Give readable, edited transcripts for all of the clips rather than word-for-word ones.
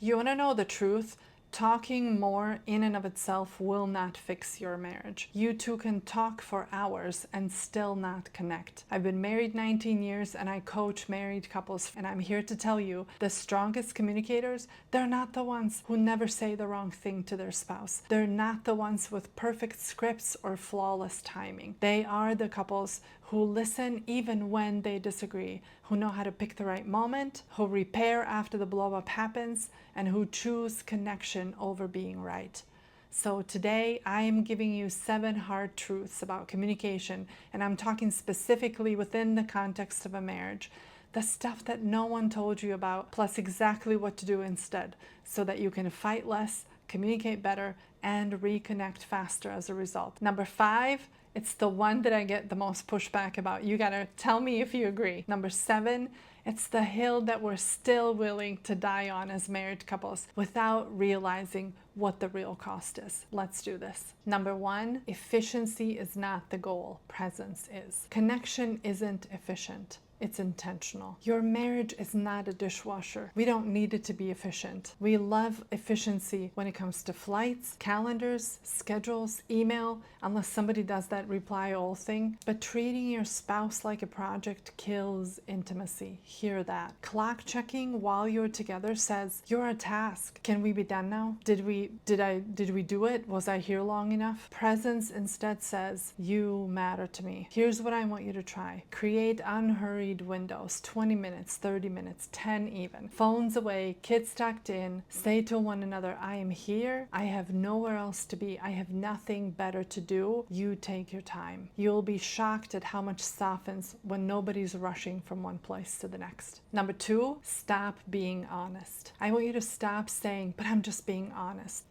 You want to know the truth? Talking more in and of itself will not fix your marriage. You two can talk for hours and still not connect. I've been married 19 years and I coach married couples, and I'm here to tell you the strongest communicators, they're not the ones who never say the wrong thing to their spouse. They're not the ones with perfect scripts or flawless timing. They are the couples who listen even when they disagree, who know how to pick the right moment, who repair after the blow up happens, and who choose connection over being right. So today I am giving you 7 hard truths about communication, and I'm talking specifically within the context of a marriage. The stuff that no one told you about, plus exactly what to do instead, so that you can fight less, communicate better, and reconnect faster as a result. Number 5, it's the one that I get the most pushback about. You gotta tell me if you agree. Number 7, it's the hill that we're still willing to die on as married couples without realizing what the real cost is. Let's do this. Number 1, efficiency is not the goal, presence is. Connection isn't efficient. It's intentional. Your marriage is not a dishwasher. We don't need it to be efficient. We love efficiency when it comes to flights, calendars, schedules, email, unless somebody does that reply all thing. But treating your spouse like a project kills intimacy. Hear that. Clock checking while you're together says, you're a task. Can we be done now? Did we do it? Was I here long enough? Presence instead says, you matter to me. Here's what I want you to try. Create unhurried windows, 20 minutes, 30 minutes, 10 even. Phones away, kids tucked in. Say to one another, I am here. I have nowhere else to be. I have nothing better to do. You take your time. You'll be shocked at how much softens when nobody's rushing from one place to the next. Number 2, stop being honest. I want you to stop saying, but I'm just being honest.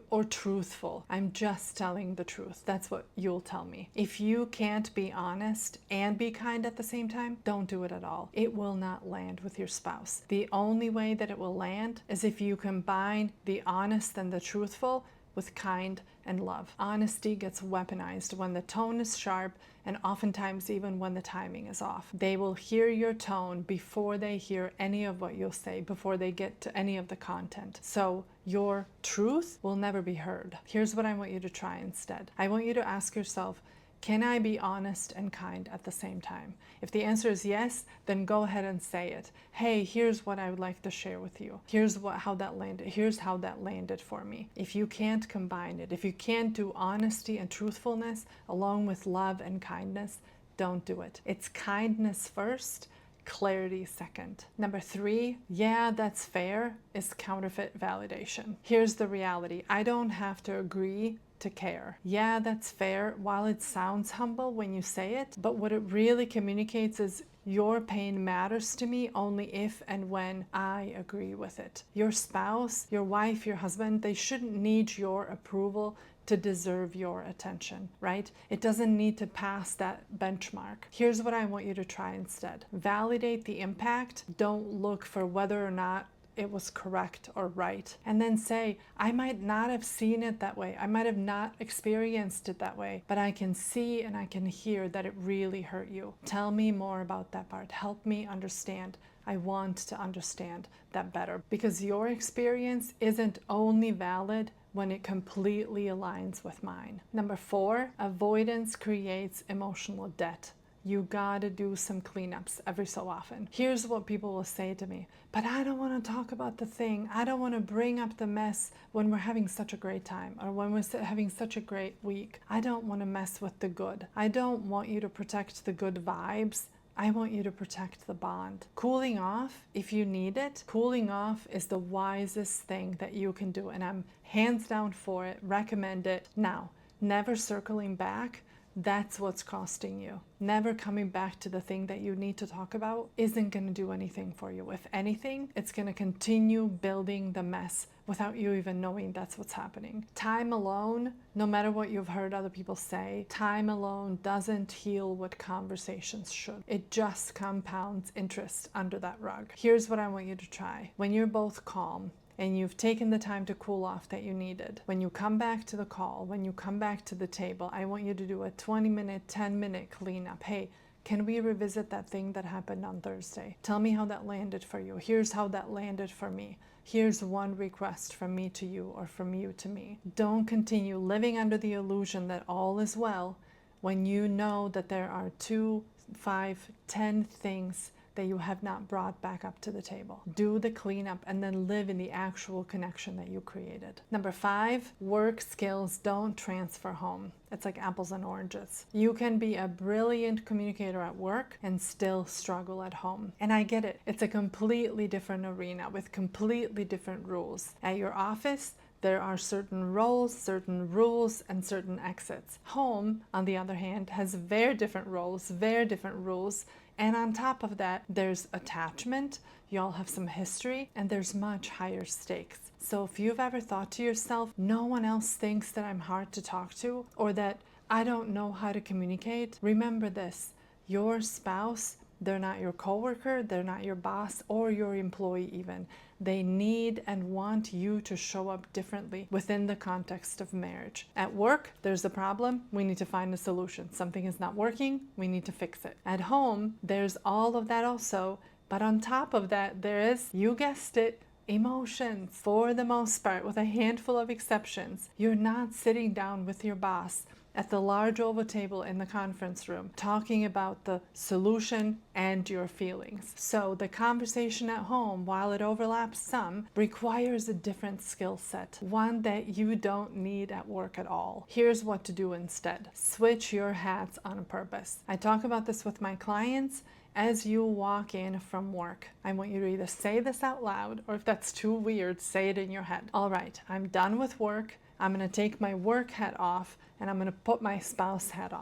Or truthful. I'm just telling the truth. That's what you'll tell me. If you can't be honest and be kind at the same time, don't do it at all. It will not land with your spouse. The only way that it will land is if you combine the honest and the truthful with kind and love. Honesty gets weaponized when the tone is sharp, and oftentimes even when the timing is off. They will hear your tone before they hear any of what you'll say, before they get to any of the content. So your truth will never be heard. Here's what I want you to try instead. I want you to ask yourself, can I be honest and kind at the same time? If the answer is yes, then go ahead and say it. Hey, here's what I would like to share with you. Here's how that landed. Here's how that landed for me. If you can't combine it, if you can't do honesty and truthfulness along with love and kindness, don't do it. It's kindness first, clarity second. Number 3, yeah, that's fair, is counterfeit validation. Here's the reality. I don't have to agree to care. Yeah, that's fair, while it sounds humble when you say it, but what it really communicates is your pain matters to me only if and when I agree with it. Your spouse, your wife, your husband, they shouldn't need your approval to deserve your attention, right? It doesn't need to pass that benchmark. Here's what I want you to try instead. Validate the impact. Don't look for whether or not it was correct or right. And then say, I might not have seen it that way. I might have not experienced it that way, but I can see and I can hear that it really hurt you. Tell me more about that part. Help me understand. I want to understand that better, because your experience isn't only valid when it completely aligns with mine. Number 4, avoidance creates emotional debt. You gotta do some cleanups every so often. Here's what people will say to me, but I don't want to talk about the thing. I don't want to bring up the mess when we're having such a great time or when we're having such a great week. I don't want to mess with the good. I don't want you to protect the good vibes. I want you to protect the bond. Cooling off, if you need it, cooling off is the wisest thing that you can do, and I'm hands down for it, recommend it. Now, never circling back. That's what's costing you. Never coming back to the thing that you need to talk about isn't going to do anything for you. If anything, it's going to continue building the mess without you even knowing that's what's happening. Time alone, no matter what you've heard other people say, time alone doesn't heal what conversations should. It just compounds interest under that rug. Here's what I want you to try. When you're both calm, and you've taken the time to cool off that you needed, when you come back to the call, when you come back to the table, I want you to do a 20-minute, 10-minute cleanup. Hey, can we revisit that thing that happened on Thursday? Tell me how that landed for you. Here's how that landed for me. Here's one request from me to you or from you to me. Don't continue living under the illusion that all is well when you know that there are 2, 5, 10 things that you have not brought back up to the table. Do the cleanup and then live in the actual connection that you created. Number 5, work skills don't transfer home. It's like apples and oranges. You can be a brilliant communicator at work and still struggle at home. And I get it. It's a completely different arena with completely different rules. At your office, there are certain roles, certain rules, and certain exits. Home, on the other hand, has very different roles, very different rules. And on top of that, there's attachment, you all have some history, and there's much higher stakes. So if you've ever thought to yourself, no one else thinks that I'm hard to talk to, or that I don't know how to communicate, remember this: your spouse, they're not your coworker, they're not your boss or your employee even. They need and want you to show up differently within the context of marriage. At work, there's a problem, we need to find a solution. Something is not working, we need to fix it. At home, there's all of that also, but on top of that, there is, you guessed it, emotions. For the most part, with a handful of exceptions, you're not sitting down with your boss at the large oval table in the conference room, talking about the solution and your feelings. So the conversation at home, while it overlaps some, requires a different skill set, one that you don't need at work at all. Here's what to do instead. Switch your hats on purpose. I talk about this with my clients. As you walk in from work, I want you to either say this out loud, or if that's too weird, say it in your head. All right, I'm done with work. I'm going to take my work hat off and I'm going to put my spouse hat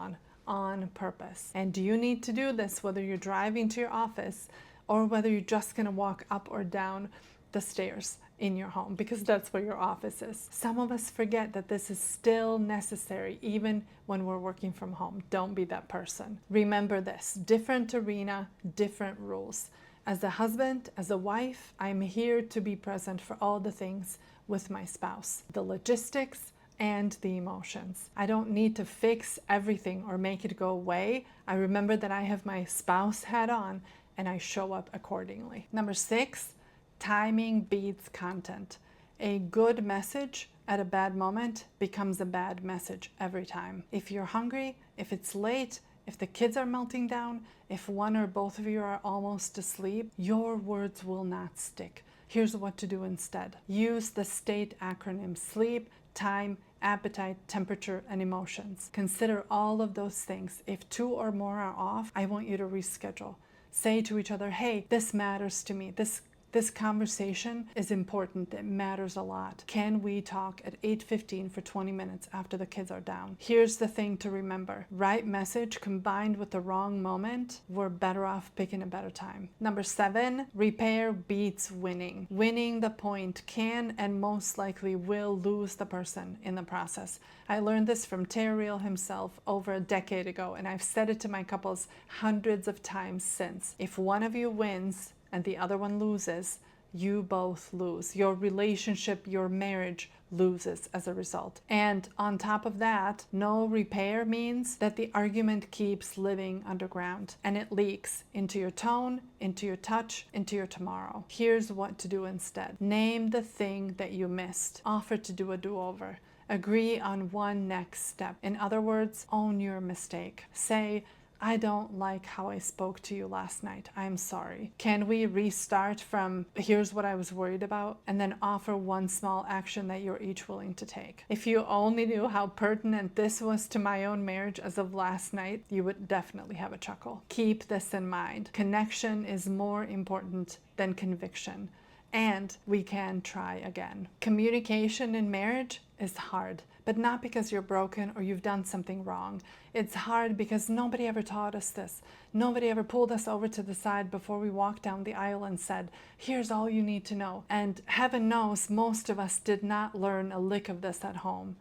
on purpose. And do you need to do this whether you're driving to your office or whether you're just going to walk up or down the stairs in your home, because that's where your office is. Some of us forget that this is still necessary even when we're working from home. Don't be that person. Remember this: different arena, different rules. As a husband, as a wife, I'm here to be present for all the things with my spouse, the logistics and the emotions. I don't need to fix everything or make it go away. I remember that I have my spouse hat on and I show up accordingly. Number 6, timing beats content. A good message at a bad moment becomes a bad message every time. If you're hungry, if it's late, if the kids are melting down, if one or both of you are almost asleep, your words will not stick. Here's what to do instead. Use the S.T.A.T.E acronym: sleep, time, appetite, temperature, and emotions. Consider all of those things. If 2 or more are off, I want you to reschedule. Say to each other, hey, this matters to me. This conversation is important. It matters a lot. Can we talk at 8:15 for 20 minutes after the kids are down? Here's the thing to remember. Right message combined with the wrong moment, we're better off picking a better time. Number 7, repair beats winning. Winning the point can and most likely will lose the person in the process. I learned this from Terry himself over a decade ago, and I've said it to my couples hundreds of times since. If one of you wins and the other one loses, you both lose. Your relationship, your marriage loses as a result. And on top of that, no repair means that the argument keeps living underground and it leaks into your tone, into your touch, into your tomorrow. Here's what to do instead. Name the thing that you missed. Offer to do a do-over. Agree on one next step. In other words, own your mistake. Say, I don't like how I spoke to you last night. I'm sorry. Can we restart from here's what I was worried about, and then offer one small action that you're each willing to take? If you only knew how pertinent this was to my own marriage as of last night, you would definitely have a chuckle. Keep this in mind. Connection is more important than conviction, and we can try again. Communication in marriage is hard, but not because you're broken or you've done something wrong. It's hard because nobody ever taught us this. Nobody ever pulled us over to the side before we walked down the aisle and said, here's all you need to know. And heaven knows most of us did not learn a lick of this at home.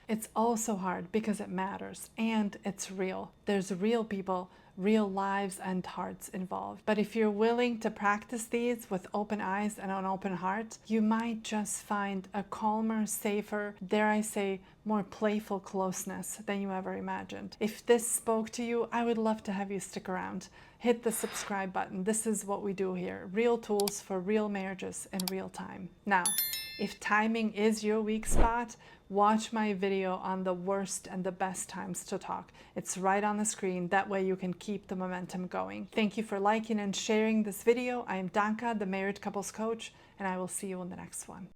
It's also hard because it matters and it's real. There's real people real lives and hearts involved. But if you're willing to practice these with open eyes and an open heart, you might just find a calmer, safer, dare I say, more playful closeness than you ever imagined. If this spoke to you, I would love to have you stick around. Hit the subscribe button. This is what we do here. Real tools for real marriages in real time. Now, if timing is your weak spot, watch my video on the worst and the best times to talk. It's right on the screen. That way you can keep the momentum going. Thank you for liking and sharing this video. I am Danka, the Married Couples Coach, and I will see you in the next one.